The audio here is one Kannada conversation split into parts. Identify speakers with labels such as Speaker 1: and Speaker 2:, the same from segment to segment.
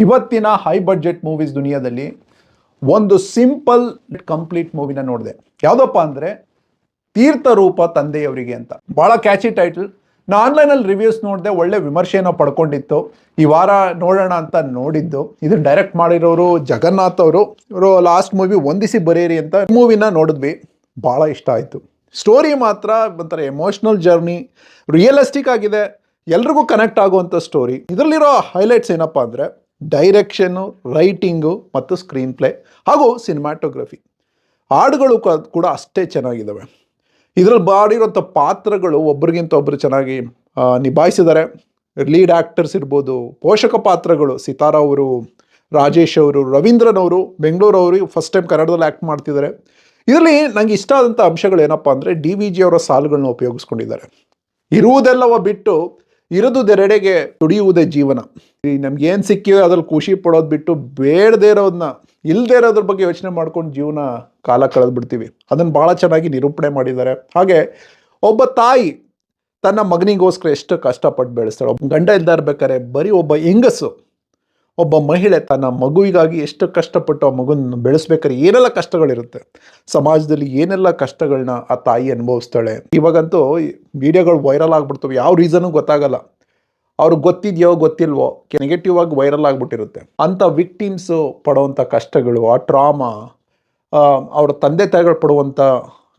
Speaker 1: ಇವತ್ತಿನ ಹೈ ಬಡ್ಜೆಟ್ ಮೂವೀಸ್ ದುನಿಯಾದಲ್ಲಿ ಒಂದು ಸಿಂಪಲ್ ಕಂಪ್ಲೀಟ್ ಮೂವಿನ ನೋಡಿದೆ. ಯಾವುದಪ್ಪ ಅಂದರೆ ತೀರ್ಥರೂಪ ತಂದೆಯವರಿಗೆ ಅಂತ. ಭಾಳ ಕ್ಯಾಚಿ ಟೈಟಲ್. ನಾ ಆನ್ಲೈನಲ್ಲಿ ರಿವ್ಯೂಸ್ ನೋಡಿದೆ, ಒಳ್ಳೆ ವಿಮರ್ಶೆಯನ್ನು ಪಡ್ಕೊಂಡಿತ್ತು. ಈ ವಾರ ನೋಡೋಣ ಅಂತ ನೋಡಿದ್ದು. ಇದನ್ನು ಡೈರೆಕ್ಟ್ ಮಾಡಿರೋರು ಜಗನ್ನಾಥ್ ಅವರು. ಇವರು ಲಾಸ್ಟ್ ಮೂವಿ ಒಂದಿಸಿ ಬರೀರಿ ಅಂತ ಮೂವಿನ ನೋಡಿದ್ವಿ. ಭಾಳ ಇಷ್ಟ ಆಯಿತು. ಸ್ಟೋರಿ ಮಾತ್ರ ಒಂಥರ ಎಮೋಷ್ನಲ್ ಜರ್ನಿ, ರಿಯಲಿಸ್ಟಿಕ್ ಆಗಿದೆ, ಎಲ್ರಿಗೂ ಕನೆಕ್ಟ್ ಆಗುವಂಥ ಸ್ಟೋರಿ. ಇದರಲ್ಲಿರೋ ಹೈಲೈಟ್ಸ್ ಏನಪ್ಪ ಅಂದರೆ ಡೈರೆಕ್ಷನ್ನು, ರೈಟಿಂಗು ಮತ್ತು ಸ್ಕ್ರೀನ್ ಪ್ಲೇ ಹಾಗೂ ಸಿನಿಮಾಟೋಗ್ರಫಿ. ಹಾಡುಗಳು ಕೂಡ ಅಷ್ಟೇ ಚೆನ್ನಾಗಿದ್ದಾವೆ. ಇದರಲ್ಲಿ ಮಾಡಿರೋಂಥ ಪಾತ್ರಗಳು ಒಬ್ರಿಗಿಂತ ಒಬ್ಬರು ಚೆನ್ನಾಗಿ ನಿಭಾಯಿಸಿದ್ದಾರೆ. ಲೀಡ್ ಆ್ಯಕ್ಟರ್ಸ್ ಇರ್ಬೋದು, ಪೋಷಕ ಪಾತ್ರಗಳು ಸಿತಾರ ಅವರು, ರಾಜೇಶ್ ಅವರು, ರವೀಂದ್ರನ್ ಅವರು, ಬೆಂಗಳೂರವರು ಫಸ್ಟ್ ಟೈಮ್ ಕನ್ನಡದಲ್ಲಿ ಆ್ಯಕ್ಟ್ ಮಾಡ್ತಿದ್ದಾರೆ. ಇದರಲ್ಲಿ ನನಗೆ ಇಷ್ಟ ಆದಂಥ ಅಂಶಗಳು ಏನಪ್ಪ ಅಂದರೆ DVG ಅವರ ಸಾಲುಗಳನ್ನ ಉಪಯೋಗಿಸ್ಕೊಂಡಿದ್ದಾರೆ. ಇರುವುದೆಲ್ಲವ ಬಿಟ್ಟು ಇರೋದೆರಡೆಗೆ ದುಡಿಯುವುದೇ ಜೀವನ. ಈ ನಮ್ಗೆ ಏನು ಸಿಕ್ಕಿದೆ ಅದ್ರಲ್ಲಿ ಖುಷಿ ಪಡೋದು ಬಿಟ್ಟು ಬೇಡದೇ ಇರೋದನ್ನ, ಇಲ್ಲದೇ ಇರೋದ್ರ ಬಗ್ಗೆ ಯೋಚನೆ ಮಾಡ್ಕೊಂಡು ಜೀವನ ಕಾಲ ಕಳೆದ್ಬಿಡ್ತೀವಿ. ಅದನ್ನು ಭಾಳ ಚೆನ್ನಾಗಿ ನಿರೂಪಣೆ ಮಾಡಿದ್ದಾರೆ. ಹಾಗೆ ಒಬ್ಬ ತಾಯಿ ತನ್ನ ಮಗನಿಗೋಸ್ಕರ ಎಷ್ಟು ಕಷ್ಟಪಟ್ಟು ಬೆಳೆಸ್ತಾಳೆ. ಒಬ್ಬ ಗಂಡ ಇಲ್ದೇ ಇರ್ಬೇಕಾದ್ರೆ ಬರೀ ಒಬ್ಬ ಹೆಂಗಸು, ಒಬ್ಬ ಮಹಿಳೆ ತನ್ನ ಮಗುವಿಗಾಗಿ ಎಷ್ಟು ಕಷ್ಟಪಟ್ಟು ಆ ಮಗುನ ಬೆಳೆಸ್ಬೇಕಾದ್ರೆ ಏನೆಲ್ಲ ಕಷ್ಟಗಳಿರುತ್ತೆ, ಸಮಾಜದಲ್ಲಿ ಏನೆಲ್ಲ ಕಷ್ಟಗಳನ್ನ ಆ ತಾಯಿ ಅನುಭವಿಸ್ತಾಳೆ. ಇವಾಗಂತೂ ವಿಡಿಯೋಗಳು ವೈರಲ್ ಆಗ್ಬಿಡ್ತವೆ, ಯಾವ ರೀಸನು ಗೊತ್ತಾಗಲ್ಲ. ಅವ್ರಿಗೆ ಗೊತ್ತಿದೆಯೋ ಗೊತ್ತಿಲ್ವೋ ನೆಗೆಟಿವ್ ಆಗಿ ವೈರಲ್ ಆಗಿಬಿಟ್ಟಿರುತ್ತೆ. ಅಂಥ ವಿಕ್ಟಿಮ್ಸು ಪಡುವಂಥ ಕಷ್ಟಗಳು, ಆ ಟ್ರಾಮಾ, ಅವ್ರ ತಂದೆ ತಾಯಿಗಳು ಪಡುವಂಥ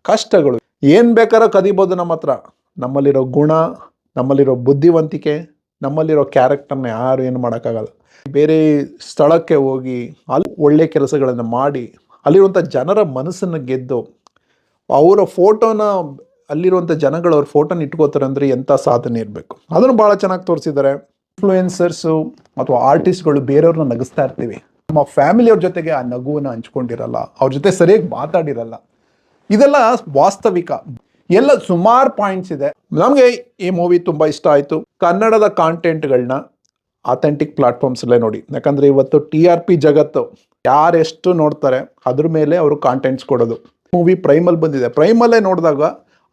Speaker 1: ಕಷ್ಟಗಳು, ಏನು ಬೇಕಾದ್ರೂ ಕದಿಬೋದು ನಮ್ಮ ಹತ್ರ. ನಮ್ಮಲ್ಲಿರೋ ಗುಣ, ನಮ್ಮಲ್ಲಿರೋ ಬುದ್ಧಿವಂತಿಕೆ, ನಮ್ಮಲ್ಲಿರೋ ಕ್ಯಾರೆಕ್ಟರ್ನ ಯಾರು ಏನು ಮಾಡೋಕ್ಕಾಗಲ್ಲ. ಬೇರೆ ಸ್ಥಳಕ್ಕೆ ಹೋಗಿ ಅಲ್ಲಿ ಒಳ್ಳೆ ಕೆಲಸಗಳನ್ನು ಮಾಡಿ ಅಲ್ಲಿರುವಂಥ ಜನರ ಮನಸ್ಸನ್ನು ಗೆದ್ದು ಅವರ ಫೋಟೋನ, ಅಲ್ಲಿರುವಂಥ ಜನಗಳು ಅವ್ರ ಫೋಟೋನ ಇಟ್ಕೋತಾರೆ ಅಂದರೆ ಎಂಥ ಸಾಧನೆ ಇರಬೇಕು. ಅದನ್ನು ಭಾಳ ಚೆನ್ನಾಗಿ ತೋರಿಸಿದ್ದಾರೆ. ಇನ್ಫ್ಲೂಯೆನ್ಸರ್ಸು ಅಥವಾ ಆರ್ಟಿಸ್ಟ್ಗಳು ಬೇರೆಯವ್ರನ್ನ ನಗಿಸ್ತಾ ಇರ್ತೀವಿ, ನಮ್ಮ ಫ್ಯಾಮಿಲಿಯವ್ರ ಜೊತೆಗೆ ಆ ನಗುವನ್ನು ಹಂಚ್ಕೊಂಡಿರಲ್ಲ, ಅವ್ರ ಜೊತೆ ಸರಿಯಾಗಿ ಮಾತಾಡಿರಲ್ಲ. ಇದೆಲ್ಲ ವಾಸ್ತವಿಕ. ಎಲ್ಲ ಸುಮಾರು ಪಾಯಿಂಟ್ಸ್ ಇದೆ. ನಮಗೆ ಈ ಮೂವಿ ತುಂಬ ಇಷ್ಟ ಆಯಿತು. ಕನ್ನಡದ ಕಾಂಟೆಂಟ್ಗಳನ್ನ ಅಥೆಂಟಿಕ್ ಪ್ಲಾಟ್ಫಾರ್ಮ್ಸಲ್ಲೇ ನೋಡಿ. ಯಾಕಂದರೆ ಇವತ್ತು TRP ಜಗತ್ತು, ಯಾರೆಷ್ಟು ನೋಡ್ತಾರೆ ಅದ್ರ ಮೇಲೆ ಅವರು ಕಾಂಟೆಂಟ್ಸ್ ಕೊಡೋದು. ಮೂವಿ ಪ್ರೈಮಲ್ಲಿ ಬಂದಿದೆ, ಪ್ರೈಮಲ್ಲೇ ನೋಡಿದಾಗ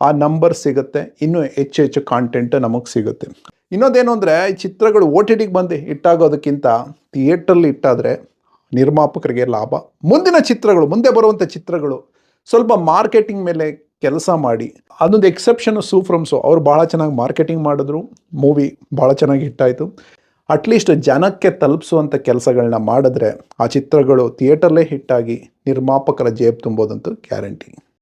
Speaker 1: ಆ ನಂಬರ್ ಸಿಗುತ್ತೆ, ಇನ್ನೂ ಹೆಚ್ಚು ಹೆಚ್ಚು ಕಾಂಟೆಂಟ್ ನಮಗೆ ಸಿಗುತ್ತೆ. ಇನ್ನೊಂದೇನು ಅಂದರೆ ಈ ಚಿತ್ರಗಳು OTTಗೆ ಬಂದು ಹಿಟ್ಟಾಗೋದಕ್ಕಿಂತ ಥಿಯೇಟ್ರಲ್ಲಿ ಇಟ್ಟಾದರೆ ನಿರ್ಮಾಪಕರಿಗೆ ಲಾಭ. ಮುಂದಿನ ಚಿತ್ರಗಳು, ಮುಂದೆ ಬರುವಂಥ ಚಿತ್ರಗಳು ಸ್ವಲ್ಪ ಮಾರ್ಕೆಟಿಂಗ್ ಮೇಲೆ ಕೆಲಸ ಮಾಡಿ, ಅದೊಂದು ಎಕ್ಸೆಪ್ಷನ್ನು ಸೂಫ್ರಮ್ಸು ಅವರು ಭಾಳ ಚೆನ್ನಾಗಿ ಮಾರ್ಕೆಟಿಂಗ್ ಮಾಡಿದ್ರು. ಮೂವಿ ಭಾಳ ಚೆನ್ನಾಗಿ ಹಿಟ್ಟಾಯಿತು. ಅಟ್ಲೀಸ್ಟ್ ಜನಕ್ಕೆ ತಲುಪಿಸುವಂಥ ಕೆಲಸಗಳನ್ನ ಮಾಡಿದ್ರೆ ಆ ಚಿತ್ರಗಳು ಥಿಯೇಟರ್ಲೇ ಹಿಟ್ಟಾಗಿ ನಿರ್ಮಾಪಕರ ಜೇಬು ತುಂಬೋದಂತೂ ಗ್ಯಾರಂಟಿ.